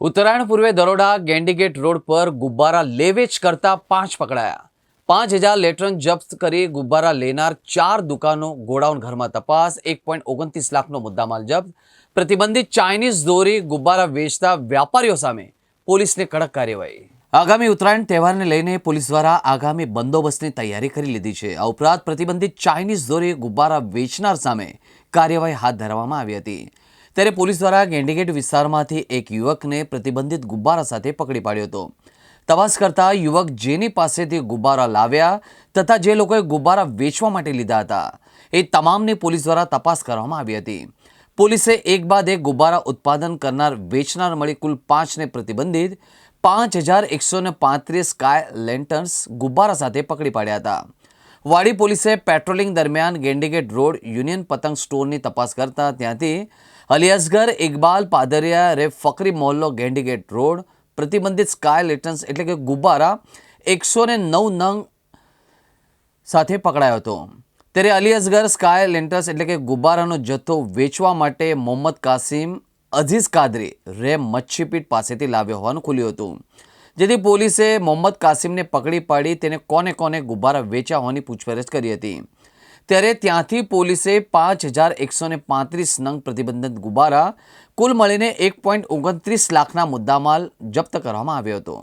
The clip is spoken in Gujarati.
ઉત્તરાયણ પૂર્વે દરોડા ગેંડીગેટ રોડ પર ગુબ્બારા લેવેચ કરતા 5 પકડાયા। 5000 લેટ્રન જપ્ત કરી ગુબ્બારા લેનાર 4 દુકાનો ગોડાઉન ઘરમાં તપાસ। 1.29 લાખનો મુદ્દામાલ જપ્ત। પ્રતિબંધિત ચાઇનીઝ દોરી ગુબ્બારા વેચતા વ્યાપારીઓ સામે પોલીસને કડક કાર્યવાહી। આગામી ઉત્તરાયણ તહેવારને લઈને પોલીસ દ્વારા આગામી બંદોબસ્તની તૈયારી કરી લીધી છે। આ ઉપરાંત પ્રતિબંધિત ચાઇનીઝ દોરી ગુબ્બારા વેચનાર સામે કાર્યવાહી હાથ ધરવામાં આવી હતી। ત્યારે પોલીસ દ્વારા ગેંડીગેટ વિસ્તારમાંથી એક યુવકને પ્રતિબંધિત ગુબ્બારા સાથે પકડી પાડ્યો હતો। તપાસ કરતા યુવક જેની પાસેથી ગુબ્બારા લાવ્યા તથા જે લોકોએ ગુબ્બારા વેચવા માટે લીધા હતા એ તમામની પોલીસ દ્વારા તપાસ કરવામાં આવી હતી। પોલીસે એક બાદ એક ગુબ્બારા ઉત્પાદન કરનાર વેચનાર મળી કુલ 5ને પ્રતિબંધિત 5135 સ્કાય લેન્ટર્સ ગુબ્બારા સાથે પકડી પાડ્યા હતા। વાડી પોલીસે પેટ્રોલિંગ દરમિયાન ગેંડીગેટ રોડ યુનિયન પતંગ સ્ટોરની તપાસ કરતા ત્યાંથી અલિયાસગર ઇકબાલ પાદરિયા રે ફકરી મોહલ્લો ગેંડીગેટ રોડ પ્રતિબંધિત સ્કાય લેન્ટર્સ એટલે કે ગુબ્બારા 109 નંગ સાથે પકડાયો હતો। ત્યારે અલિયાસગર સ્કાય લેન્ટર્સ એટલે કે ગુબ્બારાનો જથ્થો વેચવા માટે મોહમ્મદ કાસિમ અઝીઝ કાદરી રે મચ્છીપીટ પાસેથી લાવ્યો હોવાનું ખુલ્યું હતું, જેથી પોલીસે મોહમ્મદ કાસિમને પકડી પાડી તેને કોને ગુબ્બારા વેચ્યા હોવાની પૂછપરછ કરી હતી। ત્યારે ત્યાંથી પોલીસે 5135 નંગ પ્રતિબંધિત ગુબ્બારા કુલ મળીને 1.29 લાખના મુદ્દામાલ જપ્ત કરવામાં આવ્યો હતો।